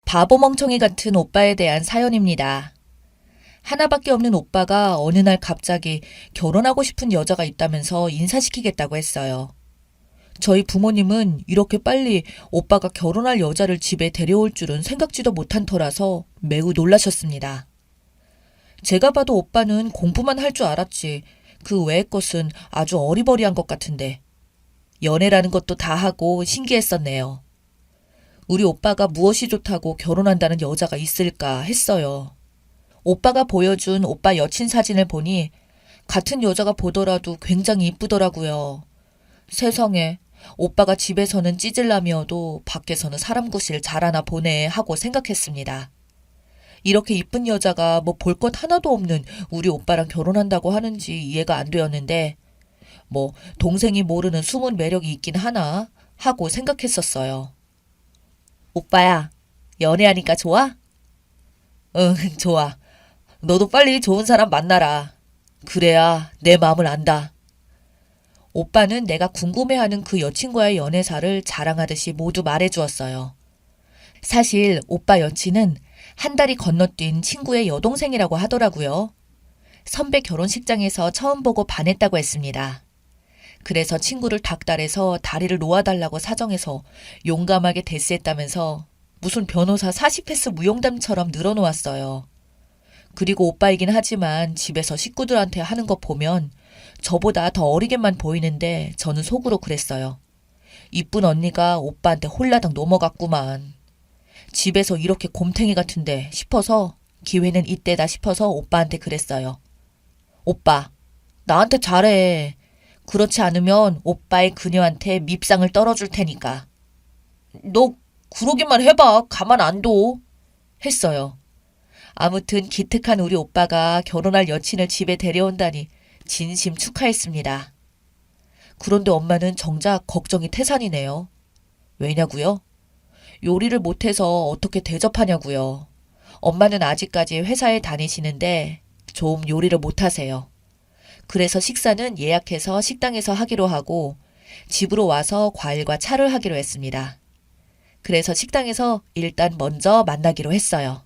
바보 멍청이 같은 오빠에 대한 사연입니다. 하나밖에 없는 오빠가 어느 날 갑자기 결혼하고 싶은 여자가 있다면서 인사시키겠다고 했어요. 저희 부모님은 이렇게 빨리 오빠가 결혼할 여자를 집에 데려올 줄은 생각지도 못한 터라서 매우 놀라셨습니다. 제가 봐도 오빠는 공부만 할 줄 알았지 그 외의 것은 아주 어리버리한 것 같은데 연애라는 것도 다 하고 신기했었네요. 우리 오빠가 무엇이 좋다고 결혼한다는 여자가 있을까 했어요. 오빠가 보여준 오빠 여친 사진을 보니 같은 여자가 보더라도 굉장히 이쁘더라고요. 세상에, 오빠가 집에서는 찌질남이어도 밖에서는 사람 구실 잘하나 보네 하고 생각했습니다. 이렇게 이쁜 여자가 뭐 볼 것 하나도 없는 우리 오빠랑 결혼한다고 하는지 이해가 안 되었는데 뭐 동생이 모르는 숨은 매력이 있긴 하나 하고 생각했었어요. 오빠야, 연애하니까 좋아? 응, 좋아. 너도 빨리 좋은 사람 만나라. 그래야 내 마음을 안다. 오빠는 내가 궁금해하는 그 여친과의 연애사를 자랑하듯이 모두 말해주었어요. 사실 오빠 여친은 한 달이 건너뛴 친구의 여동생이라고 하더라고요. 선배 결혼식장에서 처음 보고 반했다고 했습니다. 그래서 친구를 닥달해서 다리를 놓아달라고 사정해서 용감하게 대스했다면서 무슨 변호사 40패스 무용담처럼 늘어놓았어요. 그리고 오빠이긴 하지만 집에서 식구들한테 하는 거 보면 저보다 더 어리게만 보이는데 저는 속으로 그랬어요. 이쁜 언니가 오빠한테 홀라당 넘어갔구만. 집에서 이렇게 곰탱이 같은데 싶어서 기회는 이때다 싶어서 오빠한테 그랬어요. 오빠, 나한테 잘해. 그렇지 않으면 오빠의 그녀한테 밉상을 떨어줄 테니까. 너 그러기만 해봐. 가만 안 둬. 했어요. 아무튼 기특한 우리 오빠가 결혼할 여친을 집에 데려온다니 진심 축하했습니다. 그런데 엄마는 정작 걱정이 태산이네요. 왜냐고요? 요리를 못해서 어떻게 대접하냐고요. 엄마는 아직까지 회사에 다니시는데 좀 요리를 못하세요. 그래서 식사는 예약해서 식당에서 하기로 하고 집으로 와서 과일과 차를 하기로 했습니다. 그래서 식당에서 일단 먼저 만나기로 했어요.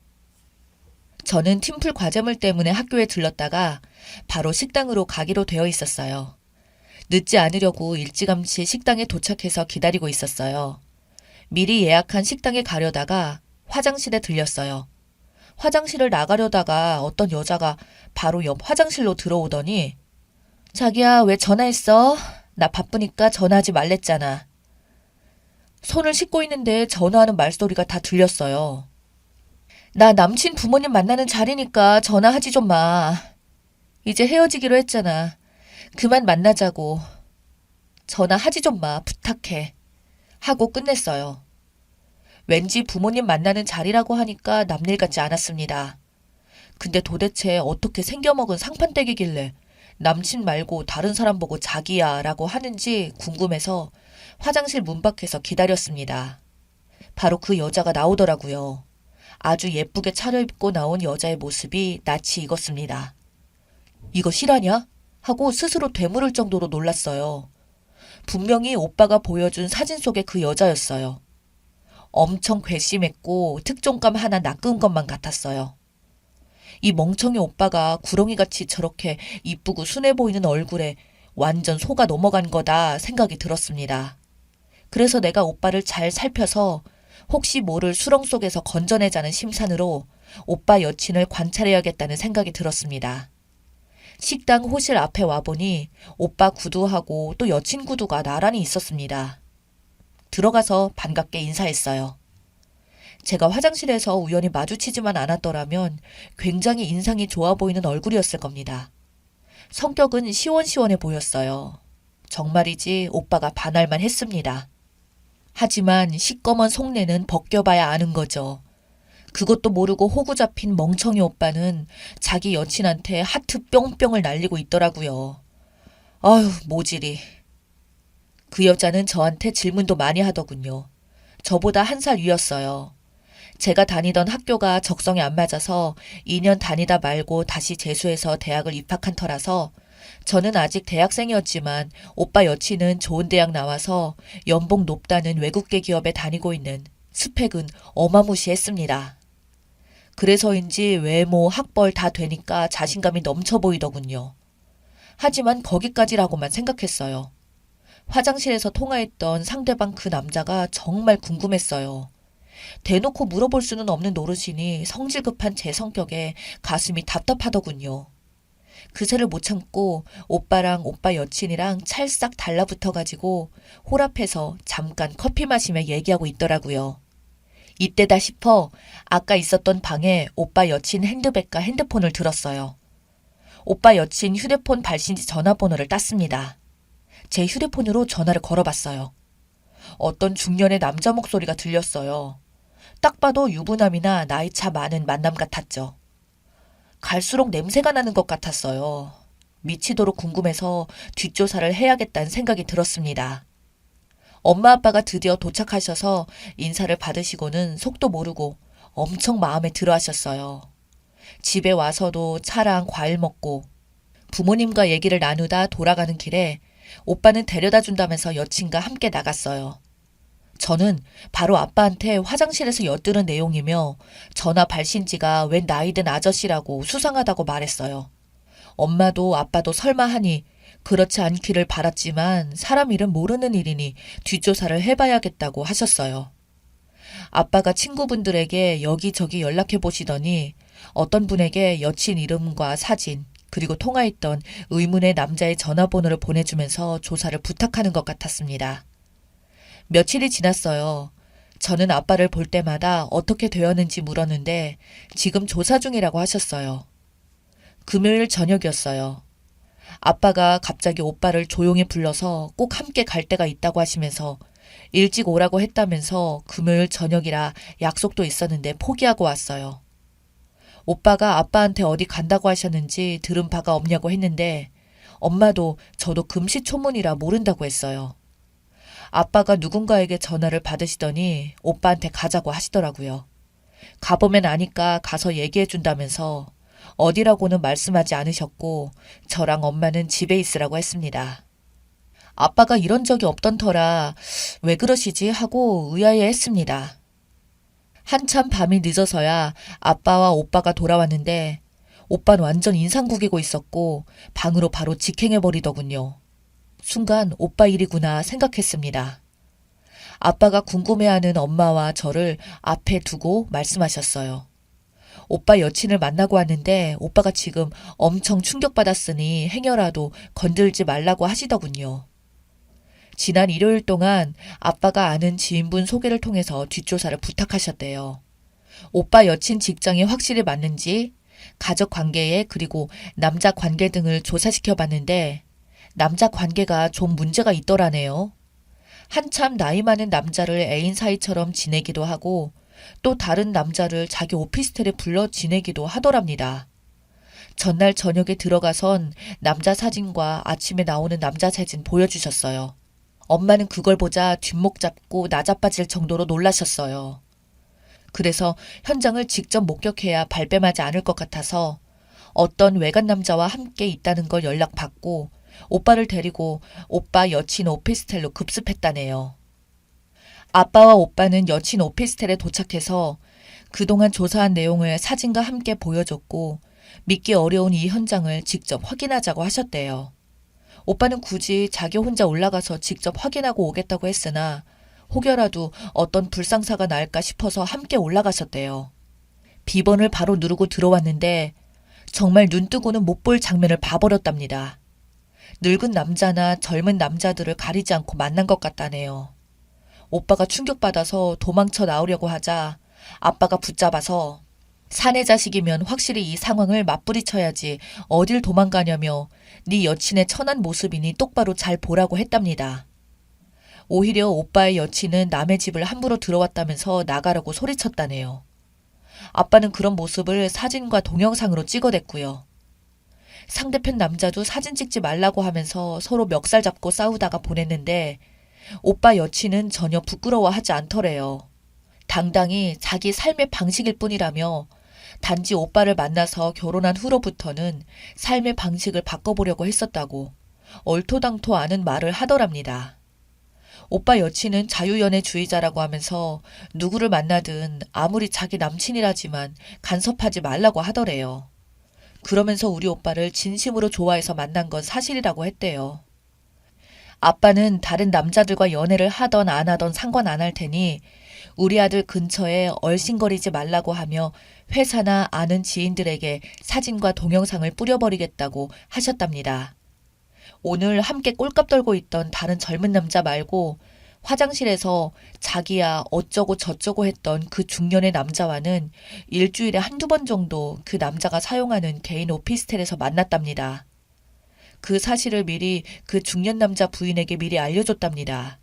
저는 팀플 과제물 때문에 학교에 들렀다가 바로 식당으로 가기로 되어 있었어요. 늦지 않으려고 일찌감치 식당에 도착해서 기다리고 있었어요. 미리 예약한 식당에 가려다가 화장실에 들렸어요. 화장실을 나가려다가 어떤 여자가 바로 옆 화장실로 들어오더니 자기야, 왜 전화했어? 나 바쁘니까 전화하지 말랬잖아. 손을 씻고 있는데 전화하는 말소리가 다 들렸어요. 나 남친 부모님 만나는 자리니까 전화하지 좀 마. 이제 헤어지기로 했잖아. 그만 만나자고. 전화하지 좀 마. 부탁해. 하고 끝냈어요. 왠지 부모님 만나는 자리라고 하니까 남일 같지 않았습니다. 근데 도대체 어떻게 생겨먹은 상판댁이길래 남친 말고 다른 사람 보고 자기야 라고 하는지 궁금해서 화장실 문 밖에서 기다렸습니다. 바로 그 여자가 나오더라고요. 아주 예쁘게 차려입고 나온 여자의 모습이 낯이 익었습니다. 이거 실화냐? 하고 스스로 되물을 정도로 놀랐어요. 분명히 오빠가 보여준 사진 속의 그 여자였어요. 엄청 괘씸했고 특종감 하나 낚은 것만 같았어요. 이 멍청이 오빠가 구렁이같이 저렇게 이쁘고 순해 보이는 얼굴에 완전 속아 넘어간 거다 생각이 들었습니다. 그래서 내가 오빠를 잘 살펴서 혹시 모를 수렁 속에서 건져내자는 심산으로 오빠 여친을 관찰해야겠다는 생각이 들었습니다. 식당 호실 앞에 와보니 오빠 구두하고 또 여친 구두가 나란히 있었습니다. 들어가서 반갑게 인사했어요. 제가 화장실에서 우연히 마주치지만 않았더라면 굉장히 인상이 좋아 보이는 얼굴이었을 겁니다. 성격은 시원시원해 보였어요. 정말이지 오빠가 반할만 했습니다. 하지만 시꺼먼 속내는 벗겨봐야 아는 거죠. 그것도 모르고 호구 잡힌 멍청이 오빠는 자기 여친한테 하트 뿅뿅을 날리고 있더라고요. 아휴, 모질이. 그 여자는 저한테 질문도 많이 하더군요. 저보다 1살 위였어요. 제가 다니던 학교가 적성에 안 맞아서 2년 다니다 말고 다시 재수해서 대학을 입학한 터라서 저는 아직 대학생이었지만 오빠 여친은 좋은 대학 나와서 연봉 높다는 외국계 기업에 다니고 있는 스펙은 어마무시했습니다. 그래서인지 외모, 학벌 다 되니까 자신감이 넘쳐 보이더군요. 하지만 거기까지라고만 생각했어요. 화장실에서 통화했던 상대방 그 남자가 정말 궁금했어요. 대놓고 물어볼 수는 없는 노릇이니 성질 급한 제 성격에 가슴이 답답하더군요. 그새를 못 참고 오빠랑 오빠 여친이랑 찰싹 달라붙어가지고 홀 앞에서 잠깐 커피 마시며 얘기하고 있더라고요. 이때다 싶어 아까 있었던 방에 오빠 여친 핸드백과 핸드폰을 들었어요. 오빠 여친 휴대폰 발신지 전화번호를 땄습니다. 제 휴대폰으로 전화를 걸어봤어요. 어떤 중년의 남자 목소리가 들렸어요. 딱 봐도 유부남이나 나이차 많은 만남 같았죠. 갈수록 냄새가 나는 것 같았어요. 미치도록 궁금해서 뒷조사를 해야겠다는 생각이 들었습니다. 엄마 아빠가 드디어 도착하셔서 인사를 받으시고는 속도 모르고 엄청 마음에 들어 하셨어요. 집에 와서도 차랑 과일 먹고 부모님과 얘기를 나누다 돌아가는 길에 오빠는 데려다 준다면서 여친과 함께 나갔어요. 저는 바로 아빠한테 화장실에서 엿들은 내용이며 전화 발신지가 웬 나이든 아저씨라고 수상하다고 말했어요. 엄마도 아빠도 설마 하니 그렇지 않기를 바랐지만 사람 일은 모르는 일이니 뒷조사를 해봐야겠다고 하셨어요. 아빠가 친구분들에게 여기저기 연락해 보시더니 어떤 분에게 여친 이름과 사진 그리고 통화했던 의문의 남자의 전화번호를 보내주면서 조사를 부탁하는 것 같았습니다. 며칠이 지났어요. 저는 아빠를 볼 때마다 어떻게 되었는지 물었는데 지금 조사 중이라고 하셨어요. 금요일 저녁이었어요. 아빠가 갑자기 오빠를 조용히 불러서 꼭 함께 갈 데가 있다고 하시면서 일찍 오라고 했다면서 금요일 저녁이라 약속도 있었는데 포기하고 왔어요. 오빠가 아빠한테 어디 간다고 하셨는지 들은 바가 없냐고 했는데 엄마도 저도 금시초문이라 모른다고 했어요. 아빠가 누군가에게 전화를 받으시더니 오빠한테 가자고 하시더라고요. 가보면 아니까 가서 얘기해 준다면서 어디라고는 말씀하지 않으셨고 저랑 엄마는 집에 있으라고 했습니다. 아빠가 이런 적이 없던 터라 왜 그러시지 하고 의아해 했습니다. 한참 밤이 늦어서야 아빠와 오빠가 돌아왔는데 오빠는 완전 인상 구기고 있었고 방으로 바로 직행해버리더군요. 순간 오빠 일이구나 생각했습니다. 아빠가 궁금해하는 엄마와 저를 앞에 두고 말씀하셨어요. 오빠 여친을 만나고 왔는데 오빠가 지금 엄청 충격받았으니 행여라도 건들지 말라고 하시더군요. 지난 일요일 동안 아빠가 아는 지인분 소개를 통해서 뒷조사를 부탁하셨대요. 오빠 여친 직장이 확실히 맞는지, 가족 관계에 그리고 남자 관계 등을 조사시켜 봤는데 남자 관계가 좀 문제가 있더라네요. 한참 나이 많은 남자를 애인 사이처럼 지내기도 하고 또 다른 남자를 자기 오피스텔에 불러 지내기도 하더랍니다. 전날 저녁에 들어가선 남자 사진과 아침에 나오는 남자 사진 보여주셨어요. 엄마는 그걸 보자 뒷목 잡고 나자빠질 정도로 놀라셨어요. 그래서 현장을 직접 목격해야 발뺌하지 않을 것 같아서 어떤 외간 남자와 함께 있다는 걸 연락받고 오빠를 데리고 오빠 여친 오피스텔로 급습했다네요. 아빠와 오빠는 여친 오피스텔에 도착해서 그동안 조사한 내용을 사진과 함께 보여줬고 믿기 어려운 이 현장을 직접 확인하자고 하셨대요. 오빠는 굳이 자기 혼자 올라가서 직접 확인하고 오겠다고 했으나 혹여라도 어떤 불상사가 날까 싶어서 함께 올라가셨대요. 비번을 바로 누르고 들어왔는데 정말 눈뜨고는 못 볼 장면을 봐버렸답니다. 늙은 남자나 젊은 남자들을 가리지 않고 만난 것 같다네요. 오빠가 충격받아서 도망쳐 나오려고 하자 아빠가 붙잡아서 사내 자식이면 확실히 이 상황을 맞부리쳐야지 어딜 도망가냐며 네 여친의 천한 모습이니 똑바로 잘 보라고 했답니다. 오히려 오빠의 여친은 남의 집을 함부로 들어왔다면서 나가라고 소리쳤다네요. 아빠는 그런 모습을 사진과 동영상으로 찍어댔고요. 상대편 남자도 사진 찍지 말라고 하면서 서로 멱살 잡고 싸우다가 보냈는데 오빠 여친은 전혀 부끄러워하지 않더래요. 당당히 자기 삶의 방식일 뿐이라며 단지 오빠를 만나서 결혼한 후로부터는 삶의 방식을 바꿔보려고 했었다고 얼토당토 않은 말을 하더랍니다. 오빠 여친은 자유연애주의자라고 하면서 누구를 만나든 아무리 자기 남친이라지만 간섭하지 말라고 하더래요. 그러면서 우리 오빠를 진심으로 좋아해서 만난 건 사실이라고 했대요. 아빠는 다른 남자들과 연애를 하던 안 하던 상관 안 할 테니 우리 아들 근처에 얼씬거리지 말라고 하며 회사나 아는 지인들에게 사진과 동영상을 뿌려버리겠다고 하셨답니다. 오늘 함께 꼴값 떨고 있던 다른 젊은 남자 말고 화장실에서 자기야 어쩌고 저쩌고 했던 그 중년의 남자와는 일주일에 한두 번 정도 그 남자가 사용하는 개인 오피스텔에서 만났답니다. 그 사실을 미리 그 중년 남자 부인에게 미리 알려줬답니다.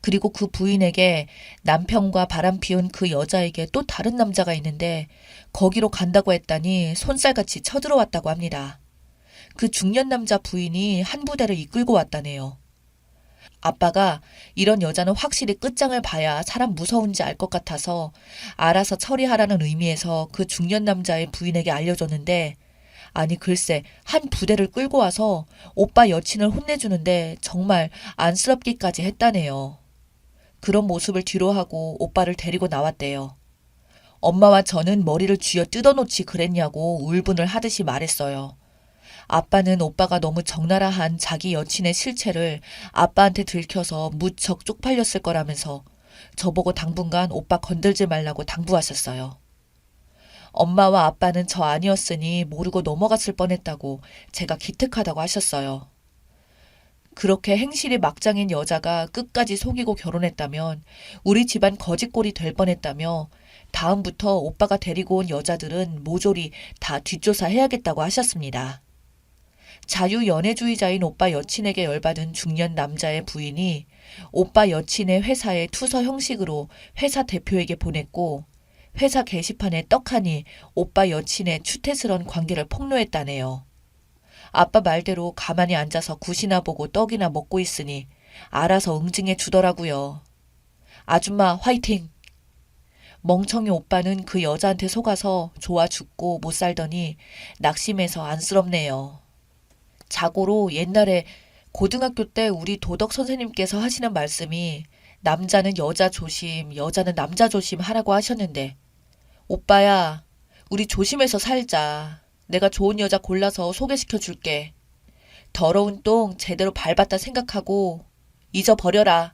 그리고 그 부인에게 남편과 바람 피운 그 여자에게 또 다른 남자가 있는데 거기로 간다고 했다니 손살같이 쳐들어왔다고 합니다. 그 중년 남자 부인이 한 부대를 이끌고 왔다네요. 아빠가 이런 여자는 확실히 끝장을 봐야 사람 무서운지 알 것 같아서 알아서 처리하라는 의미에서 그 중년 남자의 부인에게 알려줬는데 아니 글쎄 한 부대를 끌고 와서 오빠 여친을 혼내주는데 정말 안쓰럽기까지 했다네요. 그런 모습을 뒤로하고 오빠를 데리고 나왔대요. 엄마와 저는 머리를 쥐어 뜯어놓지 그랬냐고 울분을 하듯이 말했어요. 아빠는 오빠가 너무 적나라한 자기 여친의 실체를 아빠한테 들켜서 무척 쪽팔렸을 거라면서 저보고 당분간 오빠 건들지 말라고 당부하셨어요. 엄마와 아빠는 저 아니었으니 모르고 넘어갔을 뻔했다고 제가 기특하다고 하셨어요. 그렇게 행실이 막장인 여자가 끝까지 속이고 결혼했다면 우리 집안 거짓골이 될 뻔했다며 다음부터 오빠가 데리고 온 여자들은 모조리 다 뒷조사해야겠다고 하셨습니다. 자유연애주의자인 오빠 여친에게 열받은 중년 남자의 부인이 오빠 여친의 회사에 투서 형식으로 회사 대표에게 보냈고 회사 게시판에 떡하니 오빠 여친의 추태스런 관계를 폭로했다네요. 아빠 말대로 가만히 앉아서 굿이나 보고 떡이나 먹고 있으니 알아서 응징해 주더라고요. 아줌마 화이팅! 멍청이 오빠는 그 여자한테 속아서 좋아 죽고 못 살더니 낙심해서 안쓰럽네요. 자고로 옛날에 고등학교 때 우리 도덕 선생님께서 하시는 말씀이 남자는 여자 조심, 여자는 남자 조심 하라고 하셨는데 오빠야, 우리 조심해서 살자. 내가 좋은 여자 골라서 소개시켜 줄게. 더러운 똥 제대로 밟았다 생각하고 잊어버려라.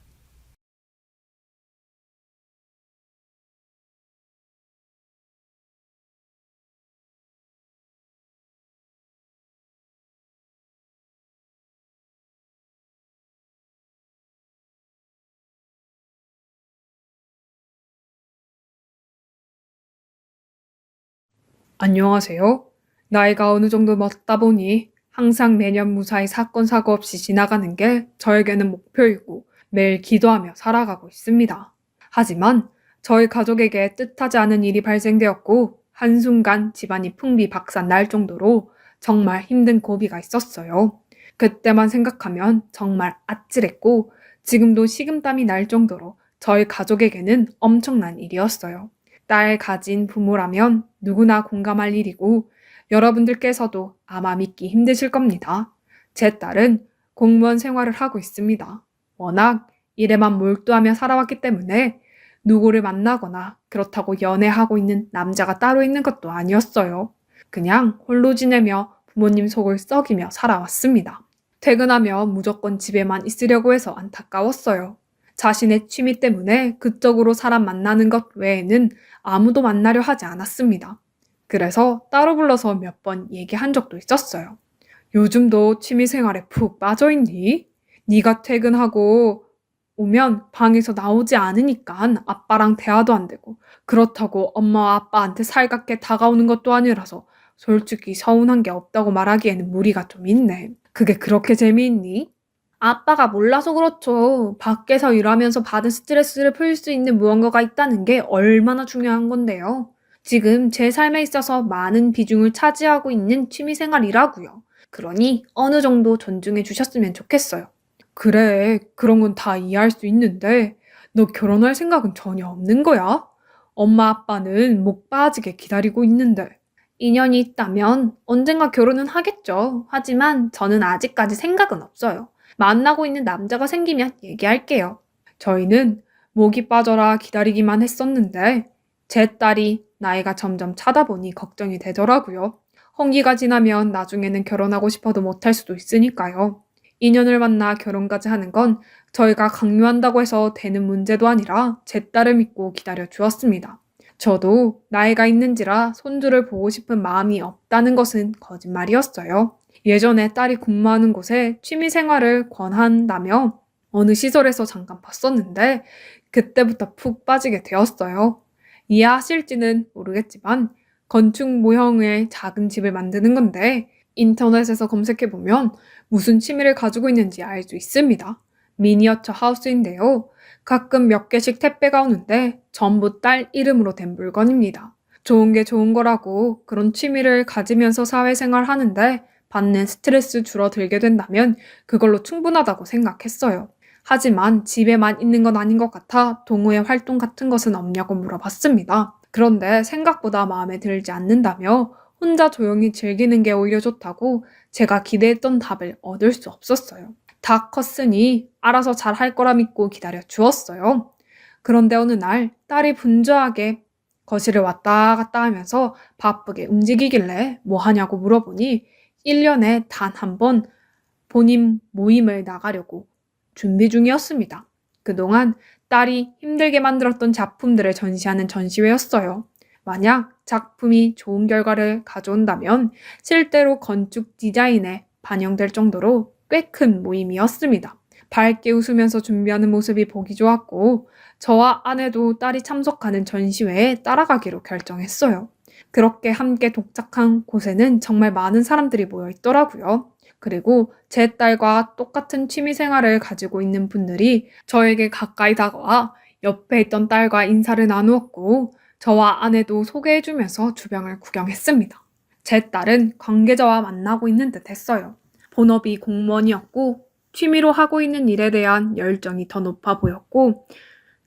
안녕하세요. 나이가 어느 정도 먹다 보니 항상 매년 무사히 사건, 사고 없이 지나가는 게 저에게는 목표이고 매일 기도하며 살아가고 있습니다. 하지만 저희 가족에게 뜻하지 않은 일이 발생되었고 한순간 집안이 풍비박산 날 정도로 정말 힘든 고비가 있었어요. 그때만 생각하면 정말 아찔했고 지금도 식은땀이 날 정도로 저희 가족에게는 엄청난 일이었어요. 딸 가진 부모라면 누구나 공감할 일이고 여러분들께서도 아마 믿기 힘드실 겁니다. 제 딸은 공무원 생활을 하고 있습니다. 워낙 일에만 몰두하며 살아왔기 때문에 누구를 만나거나 그렇다고 연애하고 있는 남자가 따로 있는 것도 아니었어요. 그냥 홀로 지내며 부모님 속을 썩이며 살아왔습니다. 퇴근하면 무조건 집에만 있으려고 해서 안타까웠어요. 자신의 취미 때문에 그쪽으로 사람 만나는 것 외에는 아무도 만나려 하지 않았습니다. 그래서 따로 불러서 몇 번 얘기한 적도 있었어요. 요즘도 취미생활에 푹 빠져있니? 네가 퇴근하고 오면 방에서 나오지 않으니까 아빠랑 대화도 안 되고 그렇다고 엄마와 아빠한테 살갑게 다가오는 것도 아니라서 솔직히 서운한 게 없다고 말하기에는 무리가 좀 있네. 그게 그렇게 재미있니? 아빠가 몰라서 그렇죠. 밖에서 일하면서 받은 스트레스를 풀 수 있는 무언가가 있다는 게 얼마나 중요한 건데요. 지금 제 삶에 있어서 많은 비중을 차지하고 있는 취미생활이라고요. 그러니 어느 정도 존중해 주셨으면 좋겠어요. 그래, 그런 건 다 이해할 수 있는데 너 결혼할 생각은 전혀 없는 거야? 엄마 아빠는 목 빠지게 기다리고 있는데. 인연이 있다면 언젠가 결혼은 하겠죠. 하지만 저는 아직까지 생각은 없어요. 만나고 있는 남자가 생기면 얘기할게요. 저희는 목이 빠져라 기다리기만 했었는데 제 딸이 나이가 점점 차다 보니 걱정이 되더라고요. 홍기가 지나면 나중에는 결혼하고 싶어도 못할 수도 있으니까요. 인연을 만나 결혼까지 하는 건 저희가 강요한다고 해서 되는 문제도 아니라 제 딸을 믿고 기다려 주었습니다. 저도 나이가 있는지라 손주를 보고 싶은 마음이 없다는 것은 거짓말이었어요. 예전에 딸이 근무하는 곳에 취미 생활을 권한다며 어느 시설에서 잠깐 봤었는데 그때부터 푹 빠지게 되었어요. 이해하실지는 모르겠지만 건축 모형의 작은 집을 만드는 건데 인터넷에서 검색해보면 무슨 취미를 가지고 있는지 알 수 있습니다. 미니어처 하우스인데요. 가끔 몇 개씩 택배가 오는데 전부 딸 이름으로 된 물건입니다. 좋은 게 좋은 거라고 그런 취미를 가지면서 사회생활 하는데 받는 스트레스 줄어들게 된다면 그걸로 충분하다고 생각했어요. 하지만 집에만 있는 건 아닌 것 같아 동호회 활동 같은 것은 없냐고 물어봤습니다. 그런데 생각보다 마음에 들지 않는다며 혼자 조용히 즐기는 게 오히려 좋다고 제가 기대했던 답을 얻을 수 없었어요. 다 컸으니 알아서 잘 할 거라 믿고 기다려 주었어요. 그런데 어느 날 딸이 분주하게 거실을 왔다 갔다 하면서 바쁘게 움직이길래 뭐 하냐고 물어보니 1년에 단 한 번 본인 모임을 나가려고 준비 중이었습니다. 그동안 딸이 힘들게 만들었던 작품들을 전시하는 전시회였어요. 만약 작품이 좋은 결과를 가져온다면 실제로 건축 디자인에 반영될 정도로 꽤 큰 모임이었습니다. 밝게 웃으면서 준비하는 모습이 보기 좋았고 저와 아내도 딸이 참석하는 전시회에 따라가기로 결정했어요. 그렇게 함께 독작한 곳에는 정말 많은 사람들이 모여 있더라고요. 그리고 제 딸과 똑같은 취미 생활을 가지고 있는 분들이 저에게 가까이 다가와 옆에 있던 딸과 인사를 나누었고 저와 아내도 소개해주면서 주변을 구경했습니다. 제 딸은 관계자와 만나고 있는 듯 했어요. 본업이 공무원이었고 취미로 하고 있는 일에 대한 열정이 더 높아 보였고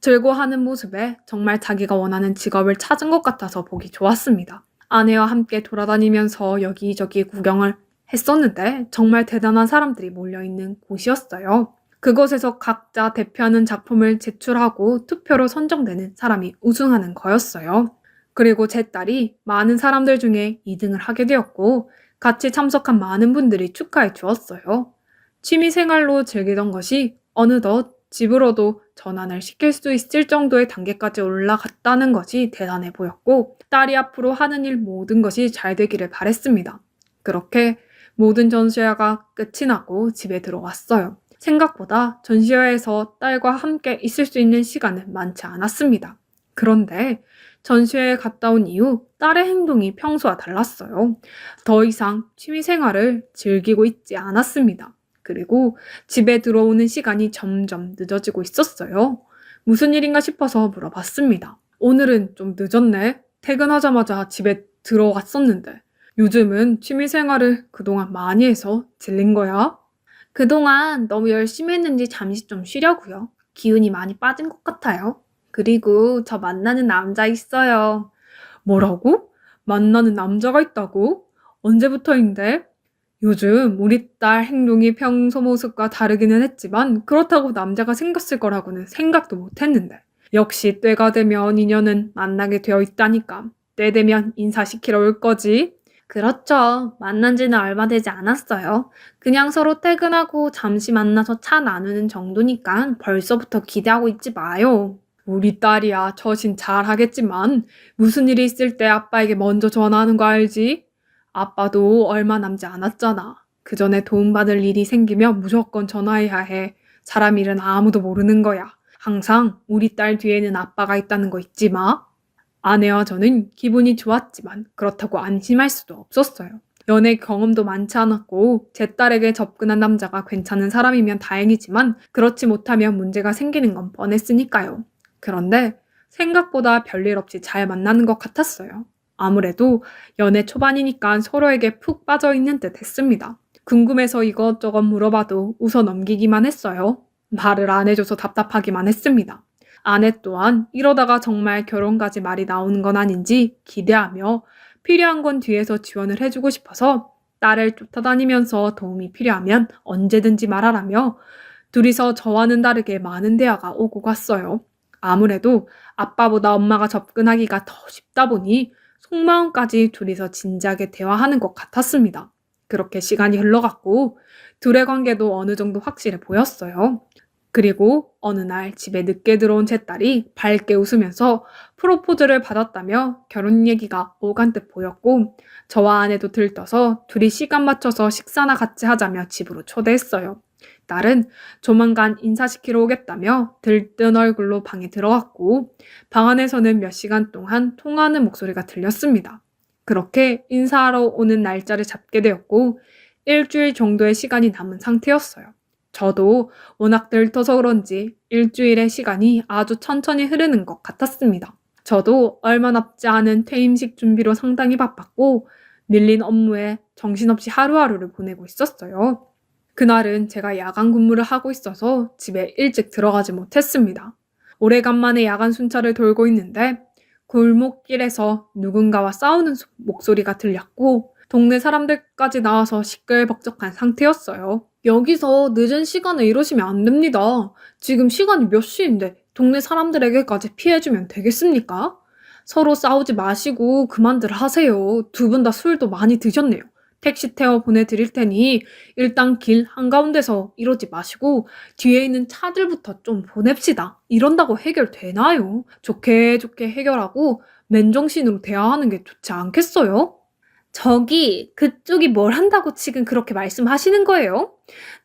즐거워하는 모습에 정말 자기가 원하는 직업을 찾은 것 같아서 보기 좋았습니다. 아내와 함께 돌아다니면서 여기저기 구경을 했었는데 정말 대단한 사람들이 몰려있는 곳이었어요. 그곳에서 각자 대표하는 작품을 제출하고 투표로 선정되는 사람이 우승하는 거였어요. 그리고 제 딸이 많은 사람들 중에 2등을 하게 되었고 같이 참석한 많은 분들이 축하해 주었어요. 취미생활로 즐기던 것이 어느덧 집으로도 전환을 시킬 수 있을 정도의 단계까지 올라갔다는 것이 대단해 보였고 딸이 앞으로 하는 일 모든 것이 잘 되기를 바랬습니다. 그렇게 모든 전시회가 끝이 나고 집에 들어왔어요. 생각보다 전시회에서 딸과 함께 있을 수 있는 시간은 많지 않았습니다. 그런데 전시회에 갔다 온 이후 딸의 행동이 평소와 달랐어요. 더 이상 취미생활을 즐기고 있지 않았습니다. 그리고 집에 들어오는 시간이 점점 늦어지고 있었어요. 무슨 일인가 싶어서 물어봤습니다. 오늘은 좀 늦었네. 퇴근하자마자 집에 들어갔었는데 요즘은 취미생활을 그동안 많이 해서 질린 거야? 그동안 너무 열심히 했는지 잠시 좀 쉬려고요. 기운이 많이 빠진 것 같아요. 그리고 저 만나는 남자 있어요. 뭐라고? 만나는 남자가 있다고? 언제부터인데? 요즘 우리 딸 행동이 평소 모습과 다르기는 했지만 그렇다고 남자가 생겼을 거라고는 생각도 못 했는데. 역시 때가 되면 인연은 만나게 되어 있다니까. 때 되면 인사시키러 올 거지? 그렇죠. 만난 지는 얼마 되지 않았어요. 그냥 서로 퇴근하고 잠시 만나서 차 나누는 정도니까 벌써부터 기대하고 있지 마요. 우리 딸이야 처신 잘 하겠지만 무슨 일이 있을 때 아빠에게 먼저 전화하는 거 알지? 아빠도 얼마 남지 않았잖아. 그 전에 도움받을 일이 생기면 무조건 전화해야 해. 사람 일은 아무도 모르는 거야. 항상 우리 딸 뒤에는 아빠가 있다는 거 잊지 마. 아내와 저는 기분이 좋았지만 그렇다고 안심할 수도 없었어요. 연애 경험도 많지 않았고 제 딸에게 접근한 남자가 괜찮은 사람이면 다행이지만 그렇지 못하면 문제가 생기는 건 뻔했으니까요. 그런데 생각보다 별일 없이 잘 만나는 것 같았어요. 아무래도 연애 초반이니까 서로에게 푹 빠져 있는 듯 했습니다. 궁금해서 이것저것 물어봐도 웃어 넘기기만 했어요. 말을 안 해줘서 답답하기만 했습니다. 아내 또한 이러다가 정말 결혼까지 말이 나오는 건 아닌지 기대하며 필요한 건 뒤에서 지원을 해주고 싶어서 딸을 쫓아다니면서 도움이 필요하면 언제든지 말하라며 둘이서 저와는 다르게 많은 대화가 오고 갔어요. 아무래도 아빠보다 엄마가 접근하기가 더 쉽다 보니 속마음까지 둘이서 진지하게 대화하는 것 같았습니다. 그렇게 시간이 흘러갔고 둘의 관계도 어느 정도 확실해 보였어요. 그리고 어느 날 집에 늦게 들어온 제 딸이 밝게 웃으면서 프로포즈를 받았다며 결혼 얘기가 오간 듯 보였고 저와 아내도 들떠서 둘이 시간 맞춰서 식사나 같이 하자며 집으로 초대했어요. 딸은 조만간 인사시키러 오겠다며 들뜬 얼굴로 방에 들어갔고 방 안에서는 몇 시간 동안 통화하는 목소리가 들렸습니다. 그렇게 인사하러 오는 날짜를 잡게 되었고 일주일 정도의 시간이 남은 상태였어요. 저도 워낙 들떠서 그런지 일주일의 시간이 아주 천천히 흐르는 것 같았습니다. 저도 얼마 남지 않은 퇴임식 준비로 상당히 바빴고 밀린 업무에 정신없이 하루하루를 보내고 있었어요. 그날은 제가 야간 근무를 하고 있어서 집에 일찍 들어가지 못했습니다. 오래간만에 야간 순찰을 돌고 있는데 골목길에서 누군가와 싸우는 목소리가 들렸고 동네 사람들까지 나와서 시끌벅적한 상태였어요. 여기서 늦은 시간에 이러시면 안 됩니다. 지금 시간이 몇 시인데 동네 사람들에게까지 피해주면 되겠습니까? 서로 싸우지 마시고 그만들 하세요. 두 분 다 술도 많이 드셨네요. 택시 태워 보내드릴 테니 일단 길 한가운데서 이러지 마시고 뒤에 있는 차들부터 좀 보냅시다. 이런다고 해결되나요? 좋게 좋게 해결하고 맨정신으로 대화하는 게 좋지 않겠어요? 저기 그쪽이 뭘 한다고 지금 그렇게 말씀하시는 거예요?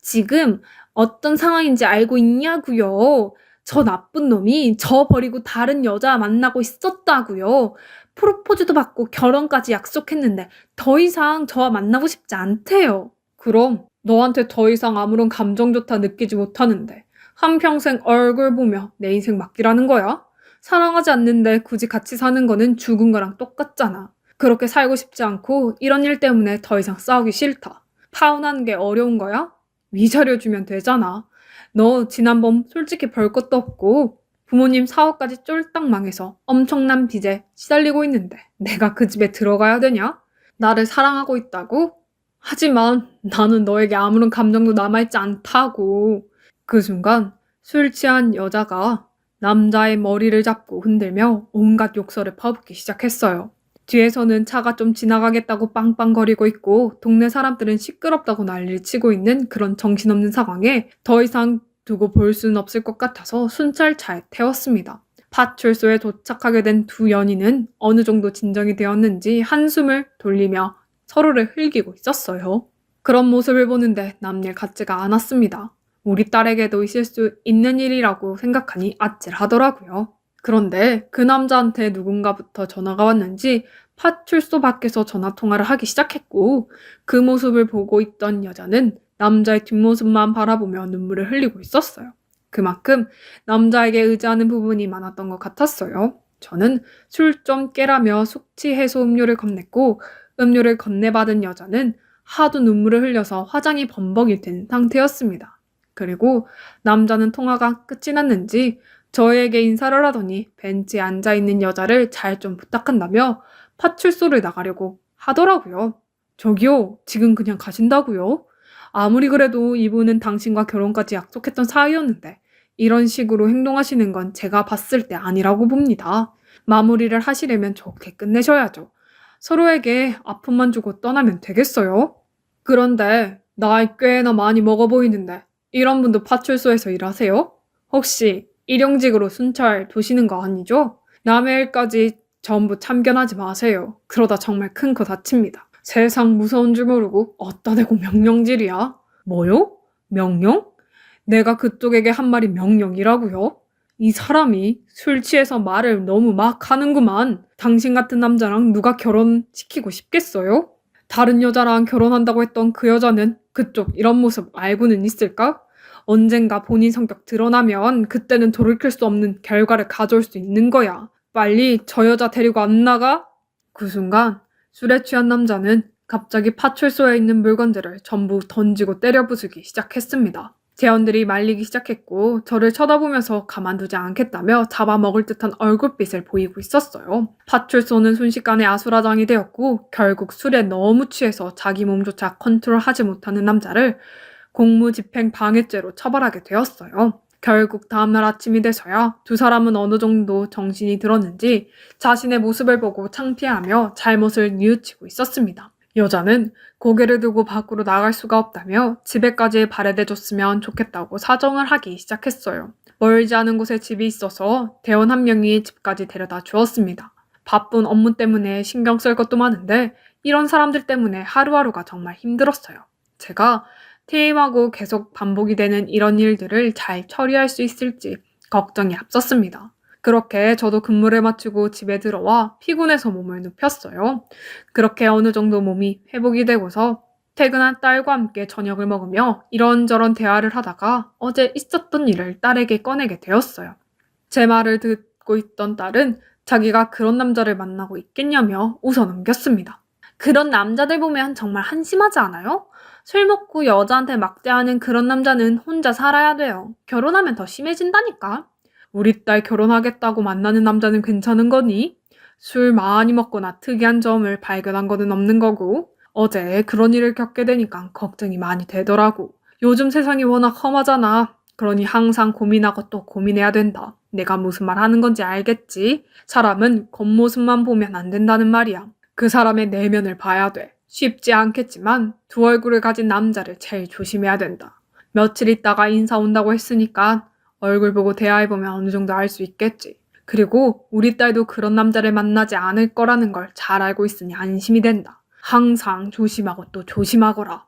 지금 어떤 상황인지 알고 있냐고요? 저 나쁜 놈이 저 버리고 다른 여자 만나고 있었다고요. 프로포즈도 받고 결혼까지 약속했는데 더 이상 저와 만나고 싶지 않대요. 그럼 너한테 더 이상 아무런 감정조차 느끼지 못하는데 한평생 얼굴 보며 내 인생 맡기라는 거야? 사랑하지 않는데 굳이 같이 사는 거는 죽은 거랑 똑같잖아. 그렇게 살고 싶지 않고 이런 일 때문에 더 이상 싸우기 싫다. 파혼하는 게 어려운 거야? 위자료 주면 되잖아. 너 지난번 솔직히 별 것도 없고 부모님 사업까지 쫄딱 망해서 엄청난 빚에 시달리고 있는데 내가 그 집에 들어가야 되냐? 나를 사랑하고 있다고? 하지만 나는 너에게 아무런 감정도 남아있지 않다고. 그 순간 술 취한 여자가 남자의 머리를 잡고 흔들며 온갖 욕설을 퍼붓기 시작했어요. 뒤에서는 차가 좀 지나가겠다고 빵빵거리고 있고 동네 사람들은 시끄럽다고 난리를 치고 있는 그런 정신없는 상황에 더 이상 두고 볼 수는 없을 것 같아서 순찰차에 태웠습니다. 파출소에 도착하게 된 두 연인은 어느 정도 진정이 되었는지 한숨을 돌리며 서로를 흘기고 있었어요. 그런 모습을 보는데 남일 같지가 않았습니다. 우리 딸에게도 있을 수 있는 일이라고 생각하니 아찔하더라고요. 그런데 그 남자한테 누군가부터 전화가 왔는지 파출소 밖에서 전화통화를 하기 시작했고 그 모습을 보고 있던 여자는 남자의 뒷모습만 바라보며 눈물을 흘리고 있었어요. 그만큼 남자에게 의지하는 부분이 많았던 것 같았어요. 저는 술 좀 깨라며 숙취 해소 음료를 건넸고 음료를 건네받은 여자는 하도 눈물을 흘려서 화장이 범벅이 된 상태였습니다. 그리고 남자는 통화가 끝이 났는지 저에게 인사를 하더니 벤치에 앉아있는 여자를 잘 좀 부탁한다며 파출소를 나가려고 하더라고요. 저기요, 지금 그냥 가신다고요? 아무리 그래도 이분은 당신과 결혼까지 약속했던 사이였는데 이런 식으로 행동하시는 건 제가 봤을 때 아니라고 봅니다. 마무리를 하시려면 좋게 끝내셔야죠. 서로에게 아픔만 주고 떠나면 되겠어요? 그런데 나이 꽤나 많이 먹어 보이는데 이런 분도 파출소에서 일하세요? 혹시 일용직으로 순찰 도시는 거 아니죠? 남의 일까지 전부 참견하지 마세요. 그러다 정말 큰 거 다칩니다. 세상 무서운 줄 모르고 어따 대고 명령질이야. 뭐요? 명령? 내가 그쪽에게 한 말이 명령이라고요? 이 사람이 술 취해서 말을 너무 막 하는구만. 당신 같은 남자랑 누가 결혼시키고 싶겠어요? 다른 여자랑 결혼한다고 했던 그 여자는 그쪽 이런 모습 알고는 있을까? 언젠가 본인 성격 드러나면 그때는 돌이킬 수 없는 결과를 가져올 수 있는 거야. 빨리 저 여자 데리고 안 나가? 그 순간 술에 취한 남자는 갑자기 파출소에 있는 물건들을 전부 던지고 때려 부수기 시작했습니다. 대원들이 말리기 시작했고 저를 쳐다보면서 가만두지 않겠다며 잡아먹을 듯한 얼굴빛을 보이고 있었어요. 파출소는 순식간에 아수라장이 되었고 결국 술에 너무 취해서 자기 몸조차 컨트롤하지 못하는 남자를 공무집행 방해죄로 처벌하게 되었어요. 결국 다음날 아침이 돼서야 두 사람은 어느 정도 정신이 들었는지 자신의 모습을 보고 창피하며 잘못을 뉘우치고 있었습니다. 여자는 고개를 들고 밖으로 나갈 수가 없다며 집에까지 발해대줬으면 좋겠다고 사정을 하기 시작했어요. 멀지 않은 곳에 집이 있어서 대원 한 명이 집까지 데려다 주었습니다. 바쁜 업무 때문에 신경 쓸 것도 많은데 이런 사람들 때문에 하루하루가 정말 힘들었어요. 제가 퇴임하고 계속 반복이 되는 이런 일들을 잘 처리할 수 있을지 걱정이 앞섰습니다. 그렇게 저도 근무를 마치고 집에 들어와 피곤해서 몸을 눕혔어요. 그렇게 어느 정도 몸이 회복이 되고서 퇴근한 딸과 함께 저녁을 먹으며 이런저런 대화를 하다가 어제 있었던 일을 딸에게 꺼내게 되었어요. 제 말을 듣고 있던 딸은 자기가 그런 남자를 만나고 있겠냐며 웃어넘겼습니다. 그런 남자들 보면 정말 한심하지 않아요? 술 먹고 여자한테 막대하는 그런 남자는 혼자 살아야 돼요. 결혼하면 더 심해진다니까. 우리 딸 결혼하겠다고 만나는 남자는 괜찮은 거니? 술 많이 먹거나 특이한 점을 발견한 거는 없는 거고. 어제 그런 일을 겪게 되니까 걱정이 많이 되더라고. 요즘 세상이 워낙 험하잖아. 그러니 항상 고민하고 또 고민해야 된다. 내가 무슨 말 하는 건지 알겠지? 사람은 겉모습만 보면 안 된다는 말이야. 그 사람의 내면을 봐야 돼. 쉽지 않겠지만 두 얼굴을 가진 남자를 제일 조심해야 된다. 며칠 있다가 인사 온다고 했으니까 얼굴 보고 대화해보면 어느 정도 알 수 있겠지. 그리고 우리 딸도 그런 남자를 만나지 않을 거라는 걸 잘 알고 있으니 안심이 된다. 항상 조심하고 또 조심하거라.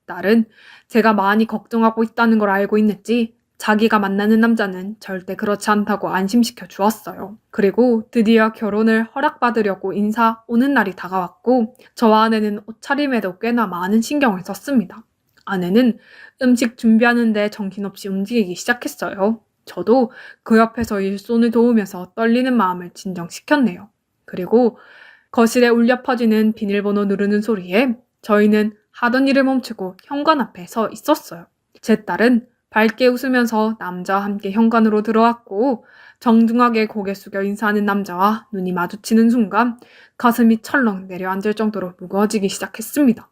딸은 제가 많이 걱정하고 있다는 걸 알고 있는지 자기가 만나는 남자는 절대 그렇지 않다고 안심시켜 주었어요. 그리고 드디어 결혼을 허락받으려고 인사 오는 날이 다가왔고 저와 아내는 옷차림에도 꽤나 많은 신경을 썼습니다. 아내는 음식 준비하는데 정신없이 움직이기 시작했어요. 저도 그 옆에서 일손을 도우면서 떨리는 마음을 진정시켰네요. 그리고 거실에 울려 퍼지는 비밀번호 누르는 소리에 저희는 하던 일을 멈추고 현관 앞에 서 있었어요. 제 딸은 밝게 웃으면서 남자와 함께 현관으로 들어왔고 정중하게 고개 숙여 인사하는 남자와 눈이 마주치는 순간 가슴이 철렁 내려앉을 정도로 무거워지기 시작했습니다.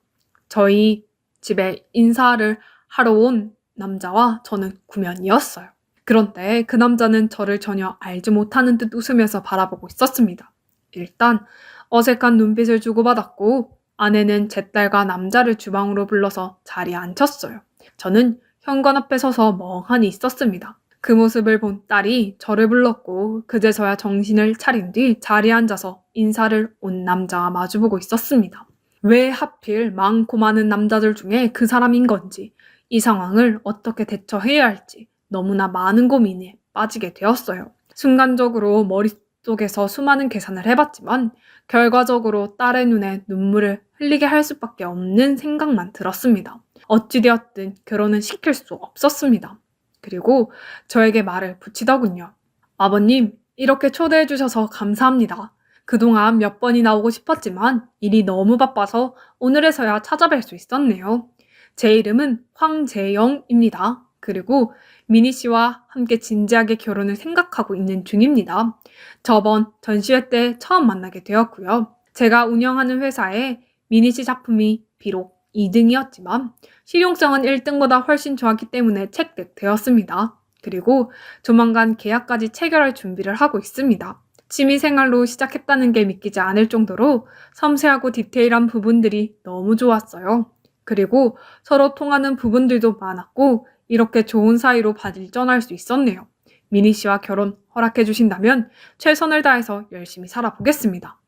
저희 집에 인사를 하러 온 남자와 저는 구면이었어요. 그런데 그 남자는 저를 전혀 알지 못하는 듯 웃으면서 바라보고 있었습니다. 일단 어색한 눈빛을 주고받았고 아내는 제 딸과 남자를 주방으로 불러서 자리에 앉혔어요. 저는 현관 앞에 서서 멍하니 있었습니다. 그 모습을 본 딸이 저를 불렀고 그제서야 정신을 차린 뒤 자리에 앉아서 인사를 온 남자와 마주보고 있었습니다. 왜 하필 많고 많은 남자들 중에 그 사람인 건지 이 상황을 어떻게 대처해야 할지 너무나 많은 고민에 빠지게 되었어요. 순간적으로 머릿속에서 수많은 계산을 해봤지만 결과적으로 딸의 눈에 눈물을 흘리게 할 수밖에 없는 생각만 들었습니다. 어찌되었든 결혼은 시킬 수 없었습니다. 그리고 저에게 말을 붙이더군요. 아버님, 이렇게 초대해 주셔서 감사합니다. 그동안 몇 번이나 오고 싶었지만 일이 너무 바빠서 오늘에서야 찾아뵐 수 있었네요. 제 이름은 황재영입니다. 그리고 미니 씨와 함께 진지하게 결혼을 생각하고 있는 중입니다. 저번 전시회 때 처음 만나게 되었고요. 제가 운영하는 회사에 미니 씨 작품이 비록 2등이었지만 실용성은 1등보다 훨씬 좋았기 때문에 채택되었습니다. 그리고 조만간 계약까지 체결할 준비를 하고 있습니다. 취미생활로 시작했다는 게 믿기지 않을 정도로 섬세하고 디테일한 부분들이 너무 좋았어요. 그리고 서로 통하는 부분들도 많았고 이렇게 좋은 사이로 발전할 수 있었네요. 미니 씨와 결혼 허락해 주신다면 최선을 다해서 열심히 살아보겠습니다.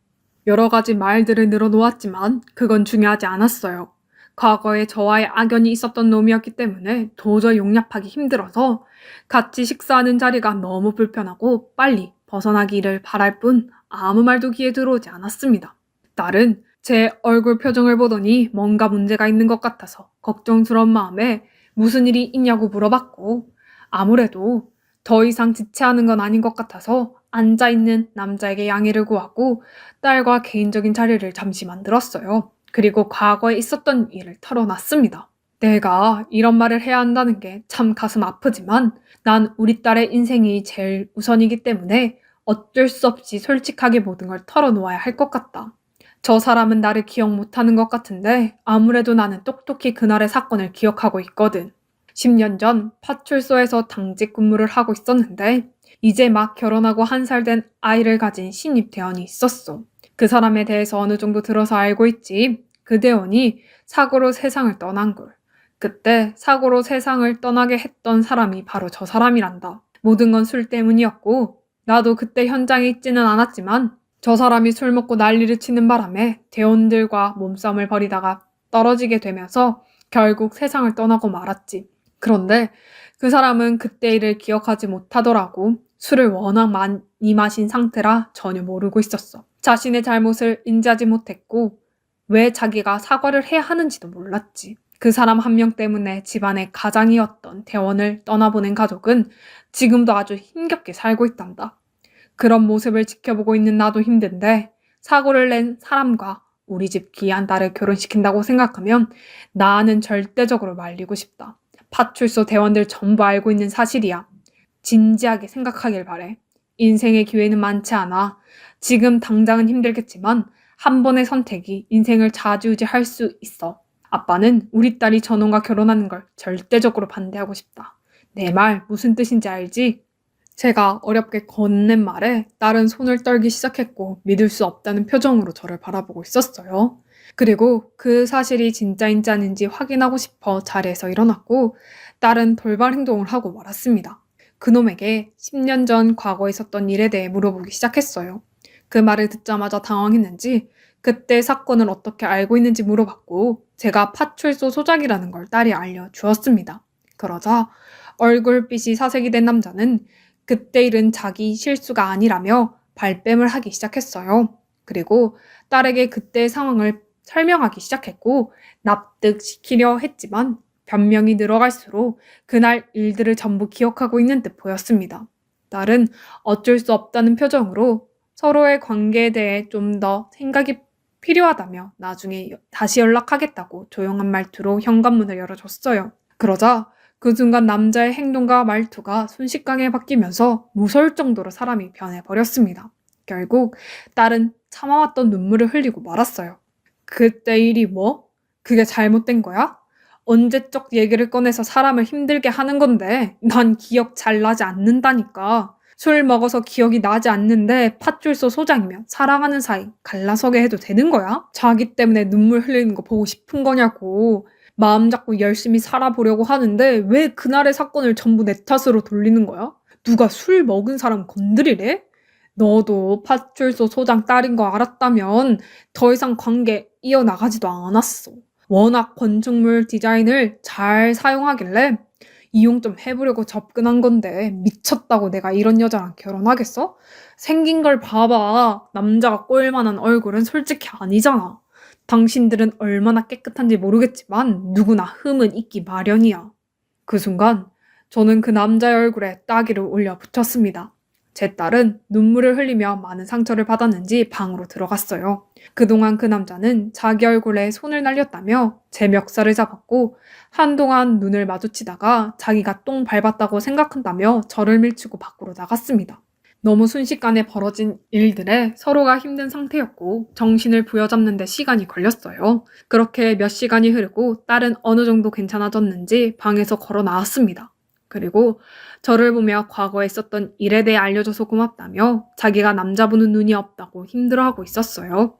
여러 가지 말들을 늘어놓았지만 그건 중요하지 않았어요. 과거에 저와의 악연이 있었던 놈이었기 때문에 도저히 용납하기 힘들어서 같이 식사하는 자리가 너무 불편하고 빨리 벗어나기를 바랄 뿐 아무 말도 귀에 들어오지 않았습니다. 딸은 제 얼굴 표정을 보더니 뭔가 문제가 있는 것 같아서 걱정스러운 마음에 무슨 일이 있냐고 물어봤고 아무래도 더 이상 지체하는 건 아닌 것 같아서 앉아있는 남자에게 양해를 구하고 딸과 개인적인 자리를 잠시 만들었어요. 그리고 과거에 있었던 일을 털어놨습니다. 내가 이런 말을 해야 한다는 게 참 가슴 아프지만 난 우리 딸의 인생이 제일 우선이기 때문에 어쩔 수 없이 솔직하게 모든 걸 털어놓아야 할 것 같다. 저 사람은 나를 기억 못하는 것 같은데 아무래도 나는 똑똑히 그날의 사건을 기억하고 있거든. 10년 전 파출소에서 당직 근무를 하고 있었는데 이제 막 결혼하고 1살 된 아이를 가진 신입 대원이 있었어. 그 사람에 대해서 어느 정도 들어서 알고 있지. 그 대원이 사고로 세상을 떠난 걸. 그때 사고로 세상을 떠나게 했던 사람이 바로 저 사람이란다. 모든 건 술 때문이었고 나도 그때 현장에 있지는 않았지만 저 사람이 술 먹고 난리를 치는 바람에 대원들과 몸싸움을 벌이다가 떨어지게 되면서 결국 세상을 떠나고 말았지. 그런데 그 사람은 그때 일을 기억하지 못하더라고. 술을 워낙 많이 마신 상태라 전혀 모르고 있었어. 자신의 잘못을 인지하지 못했고 왜 자기가 사과를 해야 하는지도 몰랐지. 그 사람 한 명 때문에 집안의 가장이었던 대원을 떠나보낸 가족은 지금도 아주 힘겹게 살고 있단다. 그런 모습을 지켜보고 있는 나도 힘든데 사고를 낸 사람과 우리 집 귀한 딸을 결혼시킨다고 생각하면 나는 절대적으로 말리고 싶다. 파출소 대원들 전부 알고 있는 사실이야. 진지하게 생각하길 바래. 인생의 기회는 많지 않아. 지금 당장은 힘들겠지만 한 번의 선택이 인생을 좌지우지할 수 있어. 아빠는 우리 딸이 저놈과 결혼하는 걸 절대적으로 반대하고 싶다. 내 말 무슨 뜻인지 알지? 제가 어렵게 건넨 말에 딸은 손을 떨기 시작했고 믿을 수 없다는 표정으로 저를 바라보고 있었어요. 그리고 그 사실이 진짜인지 아닌지 확인하고 싶어 자리에서 일어났고 딸은 돌발 행동을 하고 말았습니다. 그놈에게 10년 전 과거에 있었던 일에 대해 물어보기 시작했어요. 그 말을 듣자마자 당황했는지 그때 사건을 어떻게 알고 있는지 물어봤고 제가 파출소 소장이라는 걸 딸이 알려주었습니다. 그러자 얼굴빛이 사색이 된 남자는 그때 일은 자기 실수가 아니라며 발뺌을 하기 시작했어요. 그리고 딸에게 그때의 상황을 설명하기 시작했고 납득시키려 했지만 변명이 늘어갈수록 그날 일들을 전부 기억하고 있는 듯 보였습니다. 딸은 어쩔 수 없다는 표정으로 서로의 관계에 대해 좀 더 생각이 필요하다며 나중에 다시 연락하겠다고 조용한 말투로 현관문을 열어줬어요. 그러자 그 순간 남자의 행동과 말투가 순식간에 바뀌면서 무서울 정도로 사람이 변해버렸습니다. 결국 딸은 참아왔던 눈물을 흘리고 말았어요. 그때 일이 뭐? 그게 잘못된 거야? 언제적 얘기를 꺼내서 사람을 힘들게 하는 건데 난 기억 잘 나지 않는다니까. 술 먹어서 기억이 나지 않는데 파출소 소장이면 사랑하는 사이 갈라서게 해도 되는 거야? 자기 때문에 눈물 흘리는 거 보고 싶은 거냐고. 마음 잡고 열심히 살아보려고 하는데 왜 그날의 사건을 전부 내 탓으로 돌리는 거야? 누가 술 먹은 사람 건드리래? 너도 파출소 소장 딸인 거 알았다면 더 이상 관계 이어나가지도 않았어. 워낙 건축물 디자인을 잘 사용하길래 이용 좀 해보려고 접근한 건데 미쳤다고 내가 이런 여자랑 결혼하겠어? 생긴 걸 봐봐. 남자가 꼴만한 얼굴은 솔직히 아니잖아. 당신들은 얼마나 깨끗한지 모르겠지만 누구나 흠은 있기 마련이야. 그 순간 저는 그 남자의 얼굴에 따귀를 올려 붙였습니다. 제 딸은 눈물을 흘리며 많은 상처를 받았는지 방으로 들어갔어요. 그동안 그 남자는 자기 얼굴에 손을 날렸다며 제 멱살을 잡았고 한동안 눈을 마주치다가 자기가 똥 밟았다고 생각한다며 저를 밀치고 밖으로 나갔습니다. 너무 순식간에 벌어진 일들에 서로가 힘든 상태였고 정신을 부여잡는 데 시간이 걸렸어요. 그렇게 몇 시간이 흐르고 딸은 어느 정도 괜찮아졌는지 방에서 걸어 나왔습니다. 그리고 저를 보며 과거에 있었던 일에 대해 알려줘서 고맙다며 자기가 남자 보는 눈이 없다고 힘들어하고 있었어요.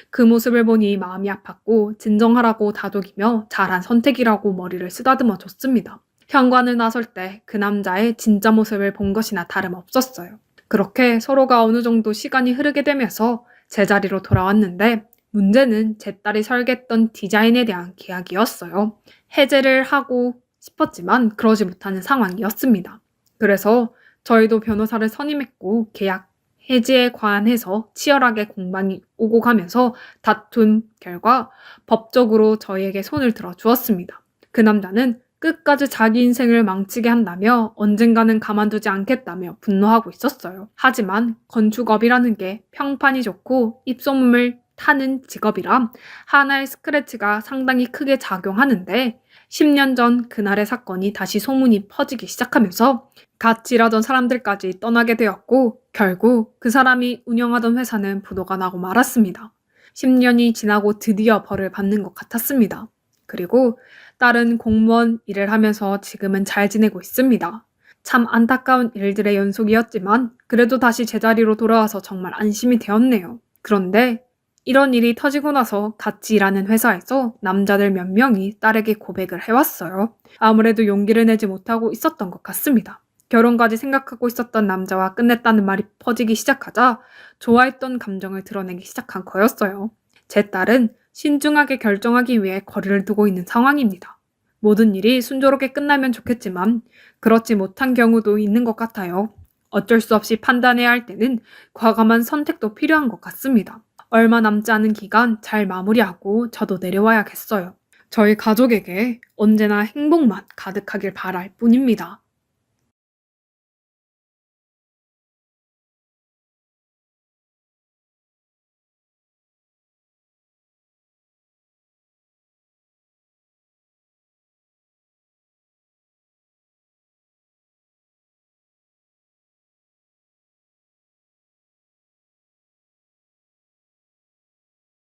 그 모습을 보니 마음이 아팠고 진정하라고 다독이며 잘한 선택이라고 머리를 쓰다듬어 줬습니다. 현관을 나설 때 그 남자의 진짜 모습을 본 것이나 다름없었어요. 그렇게 서로가 어느 정도 시간이 흐르게 되면서 제자리로 돌아왔는데 문제는 제 딸이 설계했던 디자인에 대한 계약이었어요. 해제를 하고 싶었지만 그러지 못하는 상황이었습니다. 그래서 저희도 변호사를 선임했고 계약 해지에 관해서 치열하게 공방이 오고 가면서 다툰 결과 법적으로 저희에게 손을 들어 주었습니다. 그 남자는 끝까지 자기 인생을 망치게 한다며 언젠가는 가만두지 않겠다며 분노하고 있었어요. 하지만 건축업이라는 게 평판이 좋고 입소문을 타는 직업이라 하나의 스크래치가 상당히 크게 작용하는데 10년 전 그날의 사건이 다시 소문이 퍼지기 시작하면서 같이 일하던 사람들까지 떠나게 되었고 결국 그 사람이 운영하던 회사는 부도가 나고 말았습니다. 10년이 지나고 드디어 벌을 받는 것 같았습니다. 그리고 딸은 공무원 일을 하면서 지금은 잘 지내고 있습니다. 참 안타까운 일들의 연속이었지만 그래도 다시 제자리로 돌아와서 정말 안심이 되었네요. 그런데 이런 일이 터지고 나서 같이 일하는 회사에서 남자들 몇 명이 딸에게 고백을 해왔어요. 아무래도 용기를 내지 못하고 있었던 것 같습니다. 결혼까지 생각하고 있었던 남자와 끝냈다는 말이 퍼지기 시작하자 좋아했던 감정을 드러내기 시작한 거였어요. 제 딸은 신중하게 결정하기 위해 거리를 두고 있는 상황입니다. 모든 일이 순조롭게 끝나면 좋겠지만 그렇지 못한 경우도 있는 것 같아요. 어쩔 수 없이 판단해야 할 때는 과감한 선택도 필요한 것 같습니다. 얼마 남지 않은 기간 잘 마무리하고 저도 내려와야겠어요. 저희 가족에게 언제나 행복만 가득하길 바랄 뿐입니다.